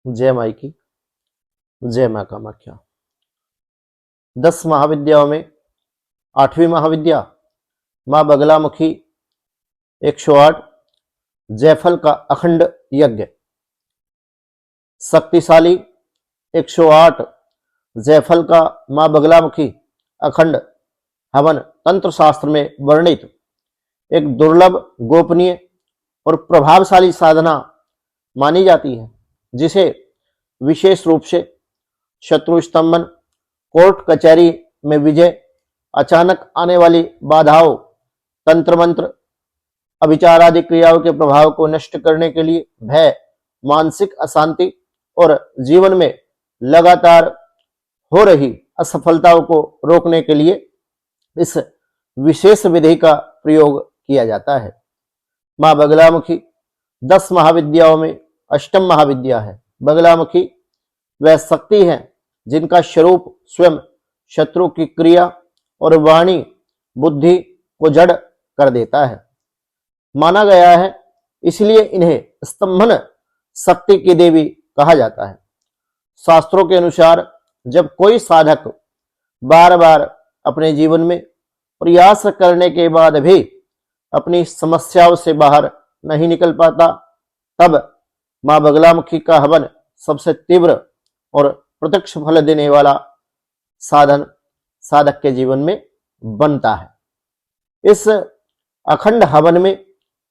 जय माई की, जय माँ कामाख्या। 10 महाविद्याओं में 8वीं महाविद्या माँ बगलामुखी 108 जयफल का अखंड यज्ञ। शक्तिशाली 108 जयफल का माँ बगलामुखी अखंड हवन तंत्र शास्त्र में वर्णित एक दुर्लभ, गोपनीय और प्रभावशाली साधना मानी जाती है, जिसे विशेष रूप से शत्रु स्तंभन, कोर्ट कचहरी में विजय, अचानक आने वाली बाधाओं, तंत्र मंत्र, अभिचार आदि क्रियाओं के प्रभाव को नष्ट करने के लिए, भय, मानसिक अशांति और जीवन में लगातार हो रही असफलताओं को रोकने के लिए इस विशेष विधि का प्रयोग किया जाता है। माँ बगलामुखी 10 महाविद्याओं में अष्टम महाविद्या है। बगलामुखी वह शक्ति है जिनका स्वरूप स्वयं शत्रु की क्रिया और वाणी, बुद्धि को जड़ कर देता है। माना गया है, इसलिए इन्हें स्तंभन शक्ति की देवी कहा जाता है। शास्त्रों के अनुसार जब कोई साधक बार बार अपने जीवन में प्रयास करने के बाद भी अपनी समस्याओं से बाहर नहीं निकल पाता, तब माँ बगलामुखी का हवन सबसे तीव्र और प्रत्यक्ष फल देने वाला साधन साधक के जीवन में बनता है। इस अखंड हवन में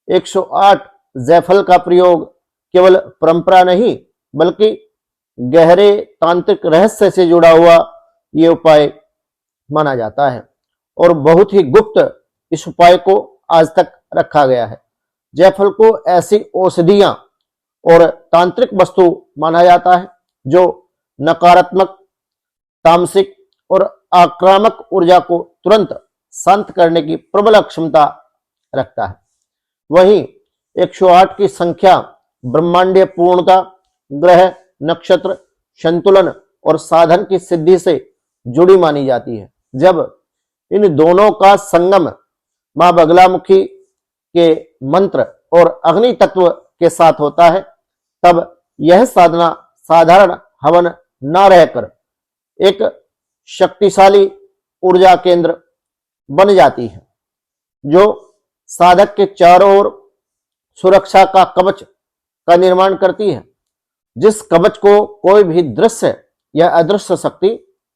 108 जयफल का प्रयोग केवल परंपरा नहीं, बल्कि गहरे तांत्रिक रहस्य से जुड़ा हुआ ये उपाय माना जाता है और बहुत ही गुप्त इस उपाय को आज तक रखा गया है। जयफल को ऐसी औषधियां और तांत्रिक वस्तु माना जाता है जो नकारात्मक, तामसिक और आक्रामक ऊर्जा को तुरंत शांत करने की प्रबल क्षमता रखता है। वहीं 108 की संख्या ब्रह्मांडीय पूर्णता, ग्रह नक्षत्र संतुलन और साधन की सिद्धि से जुड़ी मानी जाती है। जब इन दोनों का संगम माँ बगलामुखी के मंत्र और अग्नि तत्व के साथ होता है, तब यह साधना साधारण हवन न रहकर एक शक्तिशाली ऊर्जा केंद्र बन जाती है, जो साधक के चारों ओर सुरक्षा का कवच का निर्माण करती है, जिस कवच को कोई भी दृश्य या अदृश्य शक्ति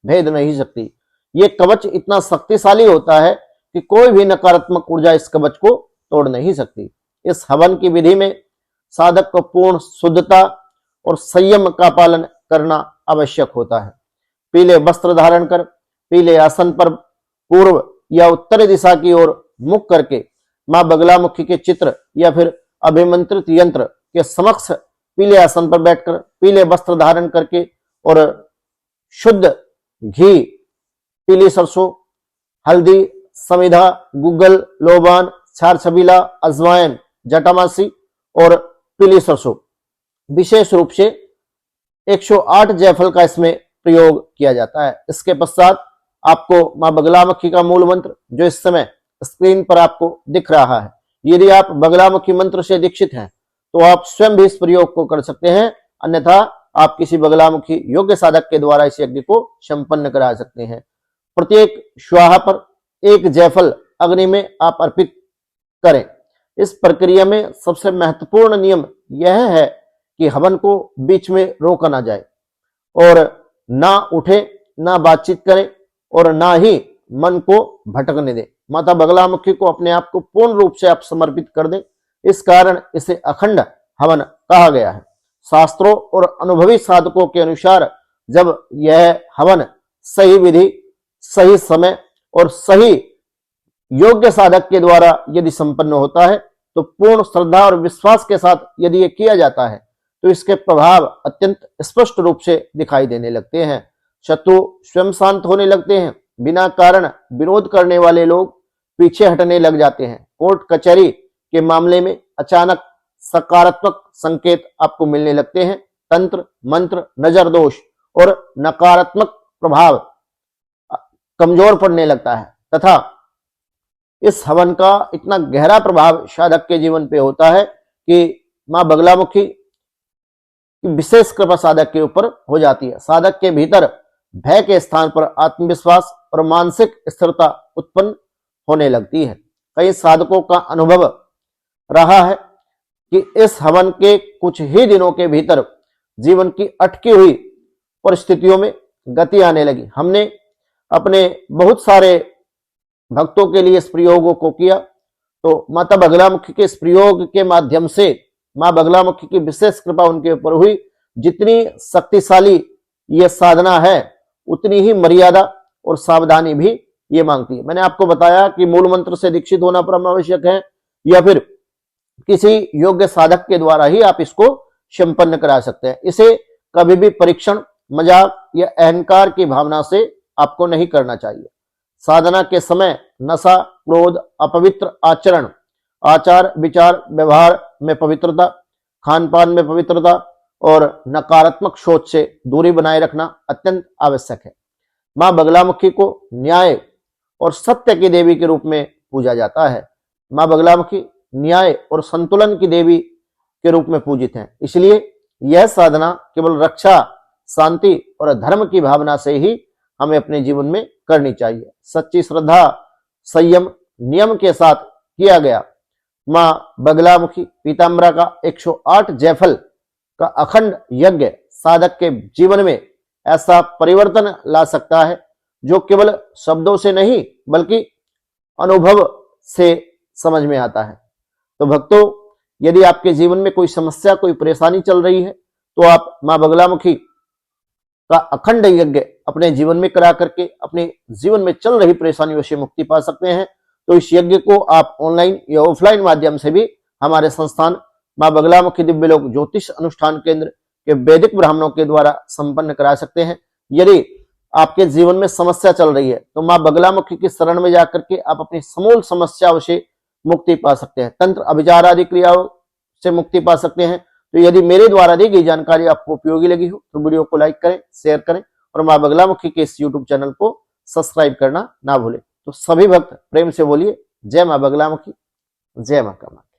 भेद नहीं सकती। ये कवच इतना शक्तिशाली होता है कि कोई भी नकारात्मक ऊर्जा इस कवच को तोड़ नहीं सकती। इस हवन की विधि में साधक को पूर्ण शुद्धता और संयम का पालन करना आवश्यक होता है। पीले वस्त्र धारण कर पीले आसन पर पूर्व या उत्तर दिशा की ओर मुख करके माँ बगलामुखी के चित्र या फिर अभिमंत्रित यंत्र के समक्ष पीले आसन पर बैठकर पीले वस्त्र धारण करके और शुद्ध घी, पीली सरसों, हल्दी, समिधा, गुग्गल, लोबान, छार छबीला, अजवाइन, जटामासी और पीली सरसों, विशेष रूप से 108 जयफल का इसमें प्रयोग किया जाता है। इसके पश्चात आपको माँ बगलामुखी का मूल मंत्र, जो इस समय स्क्रीन पर आपको दिख रहा है, यदि आप बगलामुखी मंत्र से दीक्षित हैं तो आप स्वयं भी इस प्रयोग को कर सकते हैं, अन्यथा आप किसी बगलामुखी योग्य साधक के द्वारा इस यज्ञ को संपन्न करा सकते हैं। प्रत्येक स्वाहा पर एक जयफल अग्नि में आप अर्पित करें। इस प्रक्रिया में सबसे महत्वपूर्ण नियम यह है कि हवन को बीच में रोका ना जाए और ना उठे, ना बातचीत करें और ना ही मन को भटकने दें। माता बगलामुखी को अपने आप को पूर्ण रूप से आप समर्पित कर दें। इस कारण इसे अखंड हवन कहा गया है। शास्त्रों और अनुभवी साधकों के अनुसार जब यह हवन सही विधि, सही समय और सही योग्य साधक के द्वारा यदि संपन्न होता है, तो पूर्ण श्रद्धा और विश्वास के साथ यदि ये किया जाता है तो इसके प्रभाव अत्यंत स्पष्ट रूप से दिखाई देने लगते हैं। शत्रु स्वयं शांत होने लगते हैं। बिना कारण विरोध करने वाले लोग पीछे हटने लग जाते हैं। कोर्ट कचहरी के मामले में अचानक सकारात्मक संकेत आपको मिलने लगते हैं। तंत्र मंत्र, नजर दोष और नकारात्मक प्रभाव कमजोर पड़ने लगता है तथा इस हवन का इतना गहरा प्रभाव साधक के जीवन पे होता है कि माँ बगलामुखी की विशेष कृपा साधक के ऊपर हो जाती है। साधक के भीतर भय के स्थान पर आत्मविश्वास और मानसिक स्थिरता उत्पन्न होने लगती है। कई साधकों का अनुभव रहा है कि इस हवन के कुछ ही दिनों के भीतर जीवन की अटकी हुई परिस्थितियों में गति आने लगी। हमने अपने बहुत सारे भक्तों के लिए इस प्रयोगों को किया, तो माता बगलामुखी के इस प्रयोग के माध्यम से मां बगलामुखी की विशेष कृपा उनके ऊपर हुई। जितनी शक्तिशाली यह साधना है उतनी ही मर्यादा और सावधानी भी ये मांगती है। मैंने आपको बताया कि मूल मंत्र से दीक्षित होना परम आवश्यक है, या फिर किसी योग्य साधक के द्वारा ही आप इसको संपन्न करा सकते हैं। इसे कभी भी परीक्षण, मजाक या अहंकार की भावना से आपको नहीं करना चाहिए। साधना के समय नशा, क्रोध, अपवित्र आचरण, आचार विचार व्यवहार में पवित्रता, खान पान में पवित्रता और नकारात्मक सोच से दूरी बनाए रखना अत्यंत आवश्यक है। मां बगलामुखी को न्याय और सत्य की देवी के रूप में पूजा जाता है। मां बगलामुखी न्याय और संतुलन की देवी के रूप में पूजित हैं। इसलिए यह साधना केवल रक्षा, शांति और धर्म की भावना से ही हमें अपने जीवन में करनी चाहिए। सच्ची श्रद्धा, संयम, नियम के साथ किया गया मां बगलामुखी पीताम्बरा का 108 जयफल का अखंड यज्ञ साधक के जीवन में ऐसा परिवर्तन ला सकता है जो केवल शब्दों से नहीं बल्कि अनुभव से समझ में आता है। तो भक्तों, यदि आपके जीवन में कोई समस्या, कोई परेशानी चल रही है, तो आप मां बगलामुखी का अखंड यज्ञ अपने जीवन में करा करके अपने जीवन में चल रही परेशानियों से मुक्ति पा सकते हैं। तो इस यज्ञ को आप ऑनलाइन या ऑफलाइन माध्यम से भी हमारे संस्थान मां बगलामुखी दिव्यलोक ज्योतिष अनुष्ठान केंद्र के वैदिक ब्राह्मणों के द्वारा संपन्न करा सकते हैं। यदि आपके जीवन में समस्या चल रही है तो मां बगलामुखी की शरण में जाकर के आप अपनी समूल समस्याओं से मुक्ति पा सकते हैं, तंत्र अभिचार आदि क्रियाओं से मुक्ति पा सकते हैं। तो यदि मेरे द्वारा दी गई जानकारी आपको उपयोगी लगी हो तो वीडियो को लाइक करें, शेयर करें और मां बगलामुखी के इस यूट्यूब चैनल को सब्सक्राइब करना ना भूलें। तो सभी भक्त प्रेम से बोलिए जय मां बगलामुखी, जय मां कामाख्या।